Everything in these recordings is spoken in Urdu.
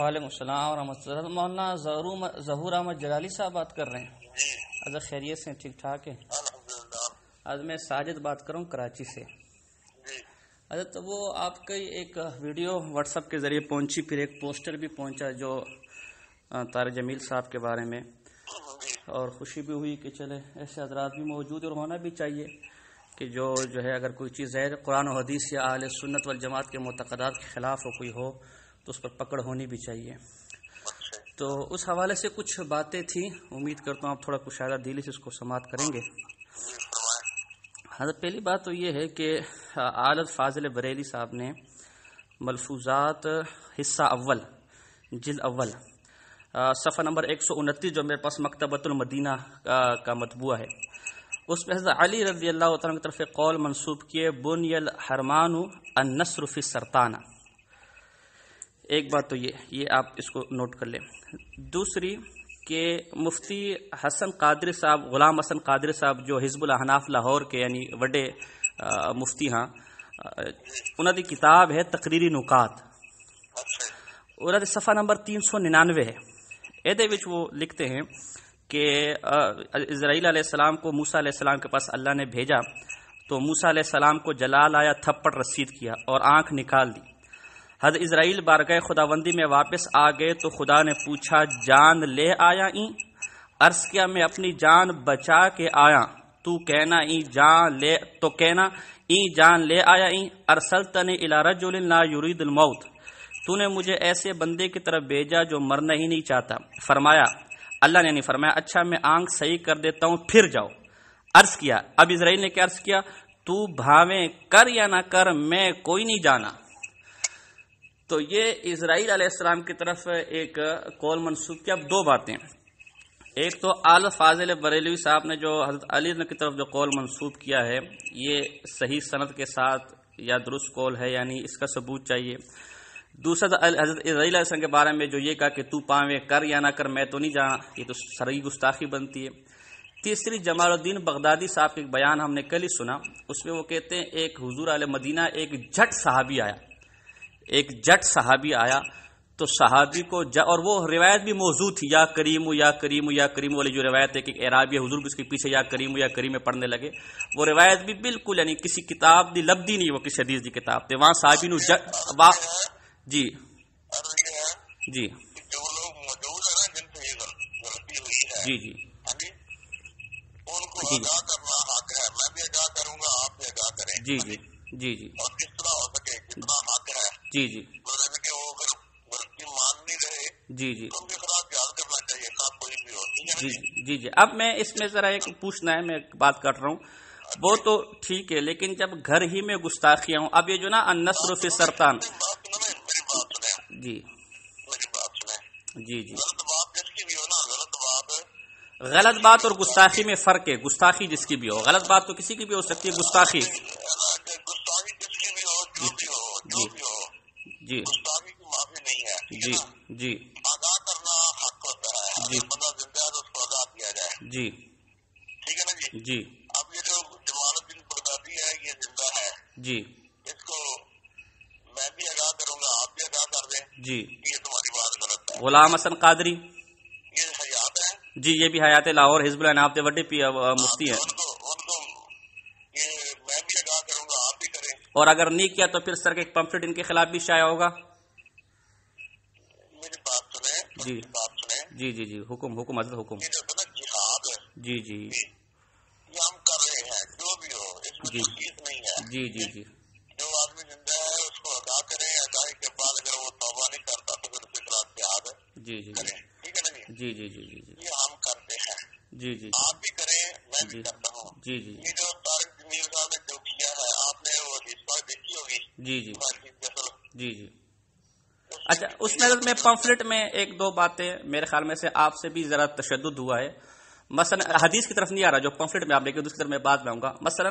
وعلیکم السلام ورحمۃ اللہ. مولانا ظہور احمد جلالی صاحب بات کر رہے ہیں؟ جی اگر خیریت سے ٹھیک ٹھاک ہے. الحمدللہ. آج میں ساجد بات کروں کراچی سے. جی حضرت وہ آپ کی ایک ویڈیو واٹس ایپ کے ذریعے پہنچی، پھر ایک پوسٹر بھی پہنچا جو طارق جمیل صاحب کے بارے میں، جی اور خوشی بھی ہوئی کہ چلے ایسے حضرات بھی موجود اور ہونا بھی چاہیے کہ جو ہے اگر کوئی چیز ہے قرآن و حدیث یا اہل سنت والجماعت کے معتقدات کے خلاف ہو کوئی ہو تو اس پر پکڑ ہونی بھی چاہیے. اچھا تو اس حوالے سے کچھ باتیں تھیں، امید کرتا ہوں آپ تھوڑا کچھ شاید دلی سے اس کو سماعت کریں گے. جی فرمائیں. حضرت پہلی بات تو یہ ہے کہ عالد فاضل بریلی صاحب نے ملفوظات حصہ اول جلد اول صفحہ نمبر 129 جو میرے پاس مکتبۃ المدینہ کا مطبوعہ ہے، اس میں حضرت علی رضی اللہ تعالیٰ کی طرف ایک قول منسوب کیے بنی الحرمان النصر فی السرطانہ. ایک بات تو یہ آپ اس کو نوٹ کر لیں. دوسری کہ مفتی حسن قادری صاحب، غلام حسن قادری صاحب جو حزب الاحناف لاہور کے یعنی وڈے مفتی ہاں، انہوں کی کتاب ہے تقریری نکات، اچھا انہوں نے صفحہ نمبر 399 ہے. ایدے وچ وہ لکھتے ہیں کہ اسرائیل علیہ السلام کو موسیٰ علیہ السلام کے پاس اللہ نے بھیجا تو موسیٰ علیہ السلام کو جلال آیا، تھپڑ رسید کیا اور آنکھ نکال دی. حضرت اسرائیل بارگاہ خداوندی میں واپس آ گئے تو خدا نے پوچھا جان لے آیا این؟ عرض کیا میں اپنی جان بچا کے آیا. تو کہنا این جان لے تو کہنا این جان لے آیا این؟ ارسلتنی الی رجل لا یرید الموت، تو نے مجھے ایسے بندے کی طرف بھیجا جو مرنا ہی نہیں چاہتا. فرمایا اللہ نے نہیں فرمایا اچھا میں آنکھ صحیح کر دیتا ہوں پھر جاؤ. عرض کیا اب اسرائیل نے کیا عرض کیا تو بھاویں کر یا نہ کر میں کوئی نہیں جانا. تو یہ اسرائیل علیہ السلام کی طرف ایک قول منسوب کیا. اب دو باتیں، ایک تو آل فاضل بریلوی صاحب نے جو حضرت علی کی طرف جو قول منسوب کیا ہے یہ صحیح سند کے ساتھ یا درست قول ہے، یعنی اس کا ثبوت چاہیے. دوسرا حضرت اسرائیل علیہ السلام کے بارے میں جو یہ کہا کہ تو پاویں کر یا نہ کر میں تو نہیں جانا، یہ تو سرعی گستاخی بنتی ہے. تیسری جمال الدین بغدادی صاحب کا ایک بیان ہم نے کل ہی سنا، اس میں وہ کہتے ہیں ایک حضور علیہ مدینہ ایک جٹ صحابی آیا تو صحابی کو اور وہ روایت بھی موجود تھی یا کریم یا کریم یا کریم والی جو روایت ہے کہ اعرابی حضور بھی اس کے پیچھے یا کریم میں پڑھنے لگے. وہ روایت بھی بالکل یعنی کسی کتاب دی لبدی نہیں، وہ کسی حدیث دی کتاب تھے. وہاں صحابی نو جی جی جو لوگ موجود ہیں نا جن سے یہ غلطی ہوئی ہے، جی جی ان کو آگاہ کرنا حق ہے. میں بھی آگاہ کروں گا، آپ بھی آگاہ کریں. جی جی جی جی اور کس طرح ہو سکے کتنا حق ہے. جی جی مطلب کہ وہ اگر غلطی مان نہیں رہے جی جی تو ان کے خلاف یاد کرنا چاہیے، خاص کوئی بھی ہو. ٹھیک ہے جی نا جی جی اب میں اس میں ذرا ایک پوچھنا ہے، میں بات کر رہا ہوں وہ تو ٹھیک ہے، لیکن جب گھر ہی میں گستاخیاں ہوں، اب یہ جو نا النصر فی السرطان. میری بات سنیں، جی میری بات سنیں. جی جی غلط بات جس کی بھی ہو نا، غلط بات اور گستاخی میں فرق ہے. گستاخی جس کی بھی ہو، غلط بات تو کسی کی بھی ہو سکتی ہے، گستاخی گستاخی جس کی بھی ہو، جو بھی ہو جی گستاخی کی معافی نہیں ہے. ٹھیک جی ہے نا؟ جی آگاہ کرنا حق ہوتا ہے. جی اگر بندہ زندہ ہے تو اس کو آگاہ کیا جائے. جی ٹھیک ہے نا جی. جی اب یہ جو جمال الدین بغدادی ہے یہ زندہ ہے، جی اس کو میں بھی آگاہ کروں گا، آپ بھی آگاہ کر دیں. جی یہ تمہاری بات غلط ہے. غلام حسن قادری یہ حیات ہے. جی یہ بھی حیات لاہور حزب الاحناف دے وڈے مفتی ہیں، ان کو یہ میں بھی آگاہ کروں گا، آپ بھی کریں. اور اگر نہیں کیا تو پھر سر کے ایک پمفلٹ ان کے خلاف بھی شائع ہوگا. میری بات سنیں، جی بات سنیں. جی جی جی حکم حضرت حکم. یہ جو ہے نا جہاد ہے، جی جی یہ ہم کر رہے ہیں. جو بھی ہو اس میں جی تکلیف نہیں ہے. جی جی جی جو آدمی زندہ ہے اس کو آگاہ کریں. آگاہی کے بعد اگر وہ توبہ نہیں کرتا تو پھر اس کے خلاف جہاد جی جی کریں. ٹھیک ہے نا جی. جی جی جی جی یہ ہم کرتے ہیں، جی جی آپ بھی کریں، میں بھی جی کرتا ہوں. جی جی یہ جو طارق جمیل صاحب نے جو کیا ہے، آپ نے وہ حصہ دیکھی ہوگی. جی جی جی جی اس اچھا اس میں پمفلٹ میں ایک دو باتیں میرے خیال میں سے آپ سے بھی ذرا تشدد ہوا ہے. مثلا حدیث کی طرف نہیں آ رہا جو پمفلٹ میں آپ دیکھیں، دوسری طرف میں بات میں آؤں گا. مثلا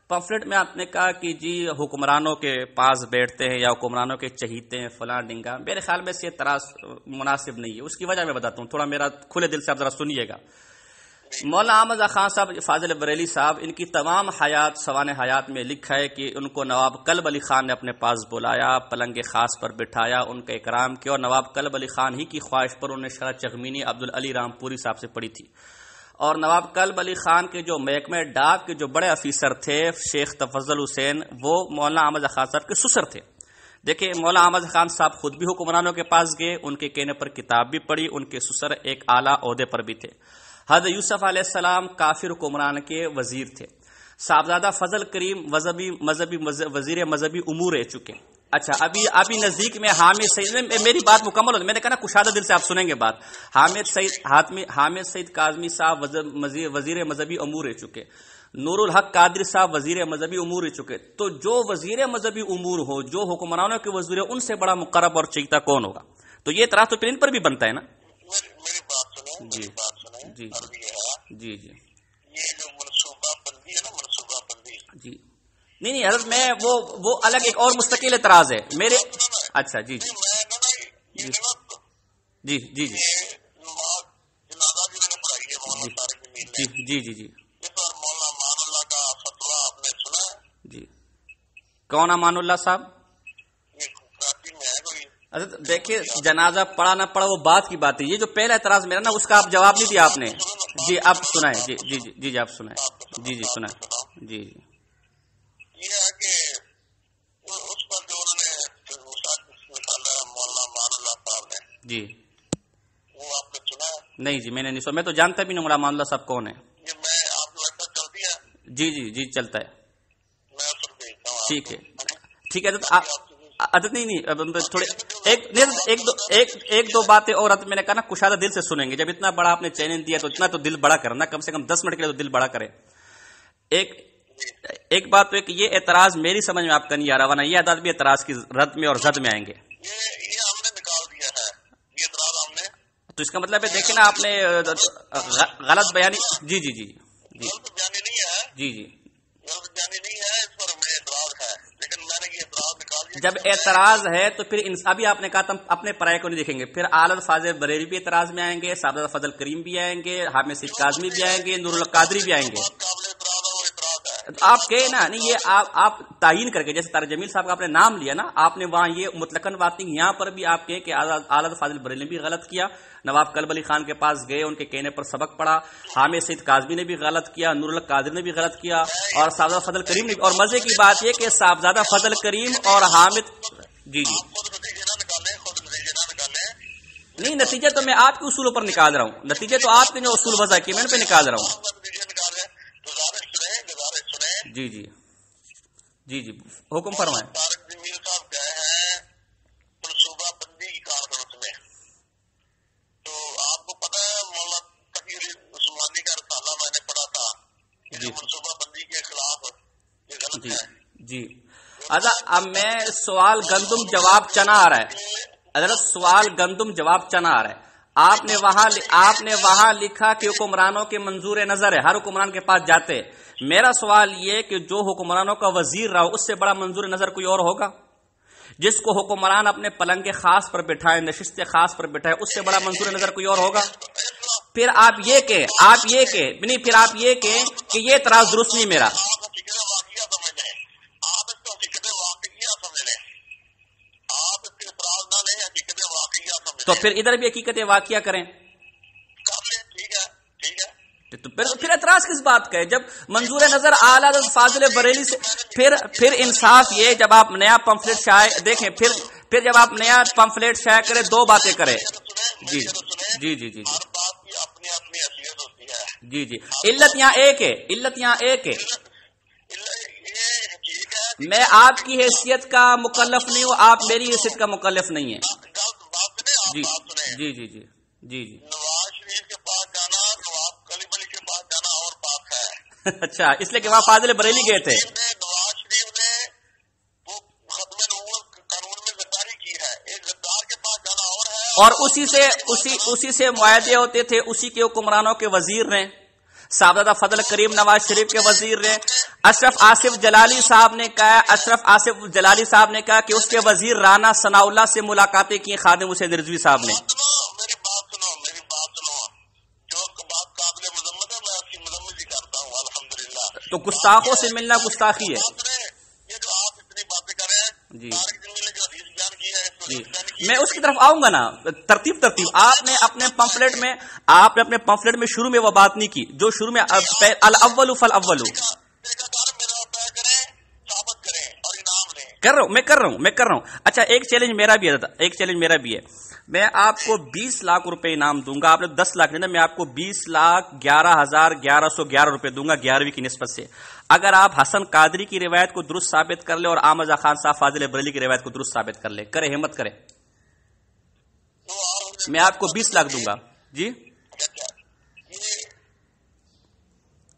پمفلٹ میں آپ نے کہا کہ جی حکمرانوں کے پاس بیٹھتے ہیں یا حکمرانوں کے چہیتے ہیں فلاں ڈنگا. میرے خیال میں سے یہ تراس مناسب نہیں ہے. اس کی وجہ میں بتاتا ہوں، تھوڑا میرا کھلے دل سے آپ ذرا سنیے گا. مولانا احمد خان صاحب فاضل بریلی صاحب، ان کی تمام حیات سوانح حیات میں لکھا ہے کہ ان کو نواب کلب علی خان نے اپنے پاس بلایا، پلنگ خاص پر بٹھایا، ان کا اکرام کیا، اور نواب کلب علی خان ہی کی خواہش پر انہوں نے شرح چغمینی عبدالعلی رام پوری صاحب سے پڑھی تھی۔ اور نواب کلب علی خان کے جو محکمہ ڈاک کے جو بڑے افیسر تھے شیخ تفضل حسین، وہ مولانا احمد خان صاحب کے سسر تھے۔ دیکھیں مولانا احمد خان صاحب خود بھی حکمرانوں کے پاس گئے، ان کے کہنے پر کتاب بھی پڑھی، ان کے سسر ایک اعلیٰ عہدے پر بھی تھے۔ حضرت یوسف علیہ السلام کافر حکمران کے وزیر تھے۔ صاحبزادہ فضل کریم وزیر مذہبی امور رہ چکے۔ اچھا ابھی نزدیک میں حامد سعید، میری بات مکمل ہو، میں نے کہا نا کشادہ دل سے آپ سنیں گے بات۔ حامد سعید کاظمی صاحب وزیر مذہبی امور رہ چکے، نور الحق قادری صاحب وزیر مذہبی امور رہ چکے۔ تو جو وزیر مذہبی امور ہو، جو حکمرانوں کے وزیر، ان سے بڑا مقرب اور چہیتا کون ہوگا؟ تو یہ اعتراض تو پھر ان پر بھی بنتا ہے نا۔ میری بات سنیں، جی جی جی جی یہ جو منصوبہ بندی ہے نا، منصوبہ بندی، جی نہیں حضرت، میں وہ الگ ایک اور مستقل اعتراض ہے میرے۔ اچھا جی جی جی جی جی جی جی جی جی جی کون امان اللہ صاحب؟ دیکھیے جنازہ پڑھا نہ پڑھا وہ بات کی بات ہے، یہ جو پہلا اعتراض میرا نا اس کا آپ جواب نہیں دیا آپ نے۔ جی آپ سنائیں، جی جی جی جی جی آپ سنائیں، جی جی سنائیں، جی جی یہ ہے کہ اس پر جو انہوں نے نکالا مولانا امان اللہ صاحب نے، جی وہ آپ نے سنا ہے؟ نہیں جی میں نے نہیں سنا، میں تو جانتا بھی نہیں مولانا امان اللہ صاحب کون ہے۔ یہ میں آپ کو ایسا چلتی ہے؟ جی جی جی چلتا ہے، میں سن بھیجتا ہوں۔ ٹھیک ہے ٹھیک ہے حضرت نہیں تھوڑے ایک دو باتیں اور حضرت میں نے کہا نا کشادہ دل سے سنیں گے، جب اتنا بڑا آپ نے چیلنج دیا تو اتنا تو دل بڑا کرنا، کم سے کم 10 منٹ کے لیے تو دل بڑا کرے۔ ایک بات تو ہے کہ یہ اعتراض میری سمجھ میں آپ کا نہیں آ رہا، ورنہ یہ عدد بھی اعتراض کی رد میں اور زد میں آئیں گے۔ یہ ہم نے نکال دیا ہے، یہ اعتراض ہم نے، تو اس کا مطلب ہے دیکھیں نا آپ نے غلط بیانی، جی جی جی جی غلط بیانی نہیں ہے، جی جی غلط بیانی نہیں ہے، اس پر ہمیں اعتراض ہے، لیکن میں نے یہ اعتراض نکال دیا۔ جب اعتراض ہے تو پھر ابھی آپ نے کہا تم اپنے پرائے کو نہیں دیکھیں گے، پھر اعلی فاضل بریلی بھی اعتراض میں آئیں گے، صاحبزادہ فضل کریم بھی آئیں گے، حامد سعید کاظمی بھی آئیں گے، نور الحق قادری بھی آئیں گے۔ قابل اعتراض ہے، وہ اعتراض ہے۔ آپ کہے نا نہیں، یہ آپ تعین کر کے، جیسے طارق جمیل صاحب کا آپ نے نام لیا نا، آپ نے وہاں یہ مطلقاً بات نہیں، یہاں پر بھی آپ کہیں کہ اعلی فاضل بریلی نے بھی غلط کیا، نواب کلب علی خان کے پاس گئے، ان کے کہنے پر سبق پڑھا، حامد سعید کاظمی نے بھی غلط کیا، نور الحق قادری نے بھی غلط کیا، اور صاحبزادہ فضل کریم نے بھی۔ اور مزے کی بات یہ کہ صاحبزادہ فضل کریم اور حامد، جی جی خود نتیجے نہ نکالیں، خود نتیجے نہ نکالیں، نہیں نتیجے تو میں آپ کے اصولوں پر نکال رہا ہوں، نتیجے تو آپ کے جو اصول وضع کیے میں ان پہ نکال رہا ہوں۔ نتیجے نکالیں، گزارش سنیں، جی جی جی جی حکم فرمائیں۔ طارق جمیل صاحب گئے ہیں منصوبہ بندی کی کانفرنس میں، تو آپ کو پتا ہے مولانا تقی علی عثمانی کا رسالہ میں نے پڑھا تھا، جی منصوبہ بندی کے خلاف یہ غلط جی ہے۔ جی اب میں سوال گندم جواب چنا آ رہا ہے، حضرت سوال گندم جواب چنا آ رہا ہے۔ آپ نے وہاں لکھا کہ حکمرانوں کے منظور نظر ہے، ہر حکمران کے پاس جاتے۔ میرا سوال یہ کہ جو حکمرانوں کا وزیر رہا اس سے بڑا منظور نظر کوئی اور ہوگا؟ جس کو حکمران اپنے پلنگ خاص پر بٹھائے، نشست خاص پر بٹھائے، اس سے بڑا منظور نظر کوئی اور ہوگا؟ پھر آپ یہ کہ یہ اعتراض درست نہیں میرا۔ تو پھر ادھر بھی حقیقت واقعہ کریں، تو پھر اعتراض کس بات کا ہے؟ جب منظور نظر اعلیٰ فاضل بریلی سے، پھر انصاف یہ جب آپ نیا پمفلیٹ شائع دیکھیں، پھر جب آپ نیا پمفلیٹ شائع کریں دو باتیں کریں۔ جی جی جی جی اپنی اپنی حیثیت ہوتی ہے، جی جی علت یہاں ایک ہے، میں آپ کی حیثیت کا مکلف نہیں ہوں، آپ میری حیثیت کا مکلف نہیں ہیں۔ جی جی جی جی جی جی نواز شریف کے پاس جانا، نواب کلب علی کے پاس جانا اور بات ہے۔ اچھا اس لیے کہ وہاں فاضل بریلی گئے تھے۔ نواز شریف نے وہ ختم نبوت قانون میں غداری کی ہے، ایک غدار کے پاس جانا اور ہے، اور اسی سے معاہدے ہوتے تھے، اسی کے حکمرانوں کے وزیر نے، صاحبزادہ فضل کریم نواز شریف کے وزیر نے۔ اشرف آصف جلالی صاحب نے کہا کہ اس کے وزیر رانا ثناء اللہ سے ملاقاتیں کی خادم حسین رضوی صاحب نے۔ میری بات سنو، جو بات قابل مذمت ہے تو گستاخوں سے ملنا گستاخی ہے. یہ جو آپ اتنی باتیں کر رہے ہیں جی جو حدیث بیان کی ہے جی میں اس کی طرف آؤں گا نا. ترتیب آپ نے اپنے پمفلٹ میں شروع میں وہ بات نہیں کی جو شروع میں الاول فالاول کر رہا ہوں. اچھا ایک چیلنج میرا بھی ہے. میں آپ کو 20 لاکھ روپے انعام دوں گا. آپ نے 10 لاکھ دینا, میں آپ کو 20,11,1111 روپے دوں گا 11ویں کی نسبت سے. اگر آپ حسن قادری کی روایت کو درست ثابت کر لے اور احمد رضا خان صاحب فاضل بریلوی کی روایت کو درست ثابت کر لے, کرے ہمت کرے, میں آپ کو 20 لاکھ دوں گا. جی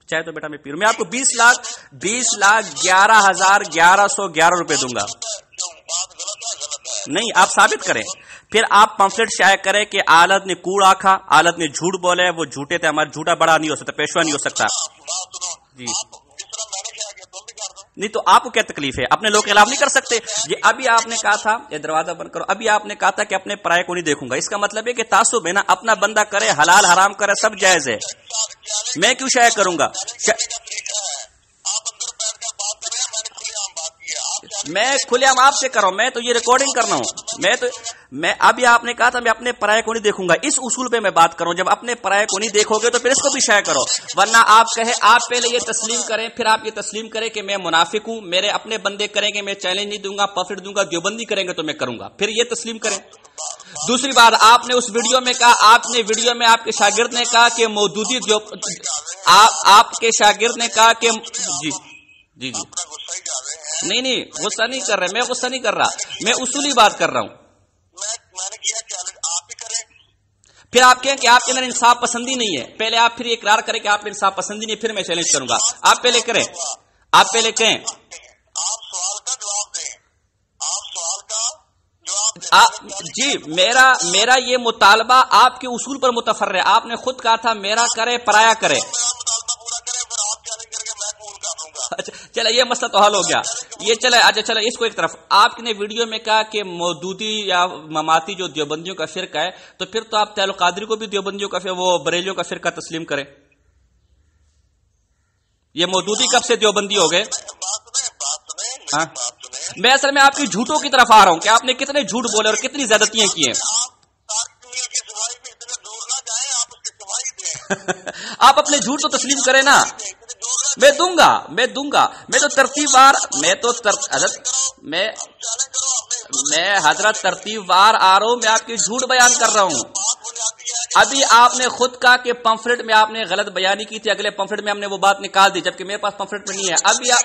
چاہے تو بیٹا میں پی رہا ہوں. میں آپ کو 20,11,1111 روپے دوں گا. نہیں, آپ ثابت کریں. پھر آپ پمفلٹ شائع کریں کہ عالت نے کوڑ آکھا, عالت نے جھوٹ بولے, وہ جھوٹے تھے, ہمارا جھوٹا بڑا نہیں ہو سکتا, پیشوا نہیں ہو سکتا. جی نہیں تو آپ کو کیا تکلیف ہے؟ اپنے لوگ کے خلاف نہیں کر سکتے. یہ ابھی آپ نے کہا تھا, یہ دروازہ بند کرو, ابھی آپ نے کہا تھا کہ اپنے پرائے کو نہیں دیکھوں گا. اس کا مطلب ہے کہ تعصب ہے نا, اپنا بندہ کرے, حلال حرام کرے, سب جائز ہے. میں کیوں شائع کروں گا؟ میں کھلے عام آپ سے کر رہا ہوں, میں تو یہ ریکارڈنگ کر رہا ہوں. میں ابھی آپ نے کہا تھا میں اپنے پرائے کو نہیں دیکھوں گا, اس اصول پہ میں بات کروں. جب اپنے پرائے کو نہیں دیکھو گے تو پھر اس کو بھی شائع کرو, ورنہ آپ کہے, آپ پہلے یہ تسلیم کریں, پھر آپ یہ تسلیم کریں کہ میں منافق ہوں, میرے اپنے بندے کریں گے میں چیلنج نہیں دوں گا, پفٹ دوں گا, دیوبندی کریں گے تو میں کروں گا, پھر یہ تسلیم کریں. دوسری بات, آپ نے اس ویڈیو میں کہا, آپ کے شاگرد نے کہا کہ مودودی آپ کے شاگرد نے کہا کہ جی نہیں غصہ نہیں کر رہے, میں غصہ نہیں کر رہا, میں اصولی بات کر رہا ہوں. پھر آپ کہیں کہ آپ کے اندر انصاف پسندی نہیں ہے, پہلے آپ پھر اقرار کریں کہ آپ میں انصاف پسندی نہیں ہے, پھر میں چیلنج کروں گا. آپ پہلے کریں, آپ پہلے کہیں. جی میرا یہ مطالبہ آپ کے اصول پر متفر ہے. آپ نے خود کہا تھا میرا کرے پرایا کرے. اچھا چلے, یہ مسئلہ تو حل ہو گیا. یہ چلے, اچھا چلے اس کو ایک طرف. آپ نے ویڈیو میں کہا کہ مودودی یا مماتی جو دیوبندیوں کا فرقہ ہے, تو پھر تو آپ تعلق قادری کو بھی دیوبندیوں کا, وہ بریلیوں کا فرقہ تسلیم کریں. یہ مودودی کب سے دیوبندی ہو گئے؟ ہاں, میں اصل میں آپ کی جھوٹوں کی طرف آ رہا ہوں کہ آپ نے کتنے جھوٹ بولے اور کتنی زیادتیاں کی ہیں. آپ اپنے جھوٹ تو تسلیم کریں نا. میں دوں گا, میں تو ترتیب وار, میں حضرت ترتیب وار آ رہا ہوں, میں آپ کی جھوٹ بیان کر رہا ہوں. ابھی آپ نے خود کہا کہ پمفلٹ میں آپ نے غلط بیانی کی تھی, اگلے پمفلٹ میں ہم نے وہ بات نکال دی, جبکہ میرے پاس پمفلٹ میں نہیں ہے. ابھی آپ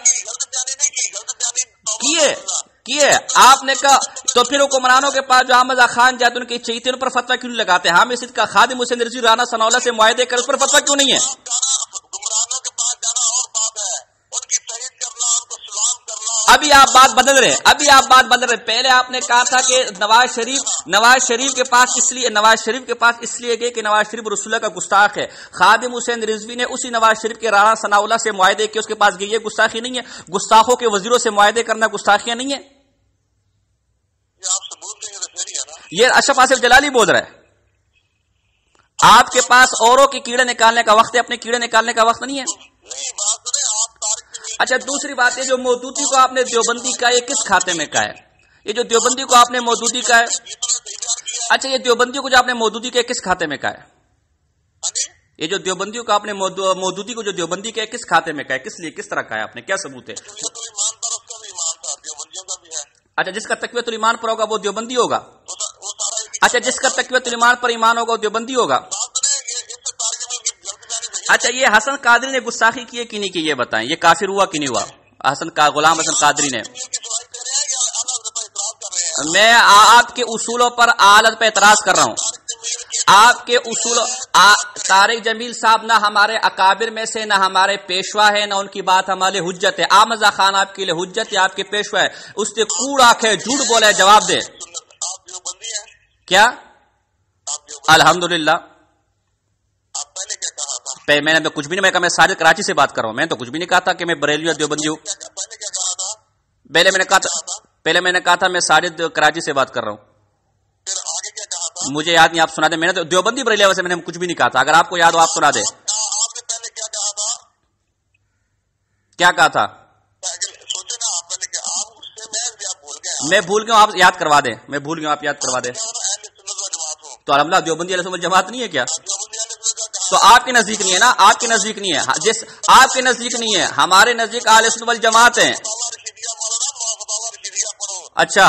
کیے آپ نے کہا, تو پھر حکمرانوں کے پاس جو احمد خان جاتے ان کے چیتے پر فتویٰ کیوں نہیں لگاتے؟ حامد صدق کا خادم حسین رضوی رانا ثناءاللہ سے معاہدے کر, اس پر فتویٰ کیوں نہیں ہے؟ ابھی آپ بات بدل رہے. پہلے آپ نے کہا تھا کہ نواز شریف کے پاس اس لیے گئے کہ نواز شریف رسول اللہ کا گستاخ ہے. خادم حسین رضوی نے اسی نواز شریف کے رانا ثناءاللہ سے معاہدے کے اس کے پاس گئی. یہ گستاخی نہیں ہے؟ گستاخوں کے وزیروں سے معاہدے کرنا گستاخیاں نہیں ہے؟ یہ اشرف آصف جلالی بول رہا ہے. آپ کے پاس اوروں کے کیڑے نکالنے کا وقت ہے, اپنے کیڑے نکالنے کا وقت نہیں ہے. اچھا دوسری بات, یہ جو مودودی کو آپ نے دیوبندی کا, یہ کس کھاتے میں کا ہے؟ یہ جو دیوبندی کو آپ نے مودودی کا ہے, اچھا یہ دیوبندی کو جو آپ نے مودودی کا کس کھاتے میں کا ہے؟ یہ جو دیوبندی کو آپ نے مودودی کو جو دیوبندی کا کس کھاتے میں کا ہے, کس لیے, کس طرح کا ہے, آپ نے کیا ثبوت ہے؟ اچھا جس کا تقویۃ الایمان پر ہوگا وہ دیوبندی ہوگا. اچھا جس کا تقویۃ الایمان پر ایمان ہوگا وہ دیوبندی ہوگا. اچھا یہ حسن قادری نے گستاخی کی ہے کہ نہیں کی, یہ بتائیں, یہ کافر ہوا کہ نہیں ہوا غلام حسن قادری نے؟ میں آپ کے اصولوں پر آلت پہ اعتراض کر رہا ہوں. آپ کے اصول, طارق جمیل صاحب نہ ہمارے اکابر میں سے, نہ ہمارے پیشوا ہے, نہ ان کی بات ہمارے حجت ہے. احمد رضا خان آپ کے لیے حجت ہے, آپ کے پیشوا ہے, اس نے کوڑ آنکھیں جھوٹ بولا ہے, جواب دے. کیا الحمدللہ میں نے کچھ بھی نہیں, میں سارے کراچی سے بات کر رہا ہوں, میں تو کچھ بھی نہیں کہا تھا کہ میں بریلی اور دیوبندی ہوں. پہلے میں نے کہا تھا میں سارے کراچی سے بات کر رہا ہوں. مجھے یاد نہیں, آپ سنا دیں. میں نے تو دیوبندی بریلی ویسے میں نے کچھ بھی نہیں کہا تھا, اگر آپ کو یاد ہو آپ سنا دیں. کیا کہا تھا؟ سوچے نا آپ نے کہ آپ اس سے میں بھول گئے. میں بھول گیا ہوں، آپ یاد کروا دیں. میں بھول گیا ہوں، آپ یاد کروا دیں. تو الحمدللہ دیوبندی اہل سنت والجماعت نہیں ہے کیا؟ تو آپ کے نزدیک نہیں ہے نا، آپ کے نزدیک نہیں ہے. جس آپ کے نزدیک نہیں ہے، ہمارے نزدیک اہل سنت والجماعت ہیں. اچھا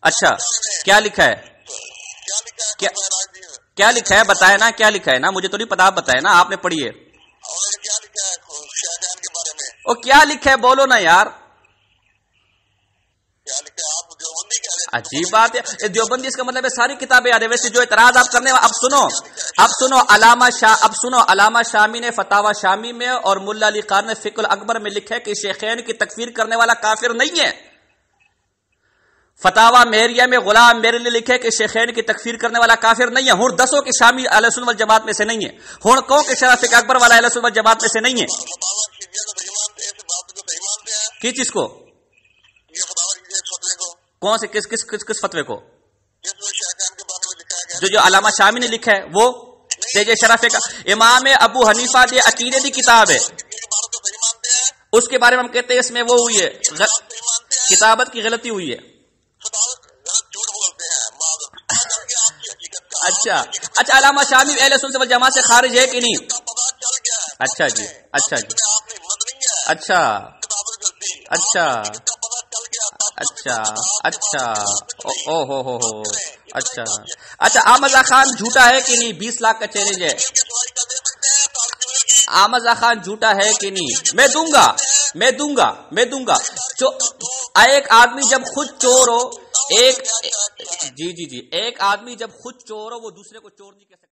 اچھا، کیا لکھا ہے؟ کیا لکھا ہے بتائے نا، کیا لکھا ہے نا، مجھے تو نہیں پتا، آپ بتائے نا، آپ نے پڑھی ہے. او کیا لکھا ہے بولو نا یار. عجیب بات ہے، دیوبندی اس کا مطلب ہے ساری کتابیں یاد ہے. ویسے جو اعتراض آپ کرنے، اب سنو علامہ شامی نے فتاوی شامی میں اور ملا علی قاری نے فقہ الاکبر میں لکھا ہے کہ شیخین کی تکفیر کرنے والا کافر نہیں ہے. فتاوی مہریہ میں غلام میری نے لکھا ہے کہ شیخین کی تکفیر کرنے والا کافر نہیں ہے. ہن دسو کہ شامی اہل سنت والجماعت میں سے نہیں ہے. ہن کہو کہ شرح فقہ اکبر والا اہل سنت والجماعت میں سے نہیں ہے. کس چیز کو؟ کون سے کس فتوے کو؟ جو علامہ شامی نے لکھا ہے وہ تیج شرف کا امام ابو حنیفہ دی عقیدے دی کتاب ہے. اس کے بارے میں ہم کہتے ہیں اس میں وہ ہوئی ہے، کتابت کی غلطی ہوئی ہے. اچھا علامہ شامی اہل سنت والجماعت سے خارج ہے کہ نہیں؟ اچھا جی اچھا جی اچھا اچھا اچھا اچھا او ہو اچھا اچھا. احمد خان جھوٹا ہے کہ نہیں؟ 20 لاکھ کا چیلنج ہے. احمد خان جھوٹا ہے کہ نہیں؟ میں دوں گا. ایک آدمی جب خود چور ہو، ایک آدمی جب خود چور ہو وہ دوسرے کو چور نہیں کہہ سکتا.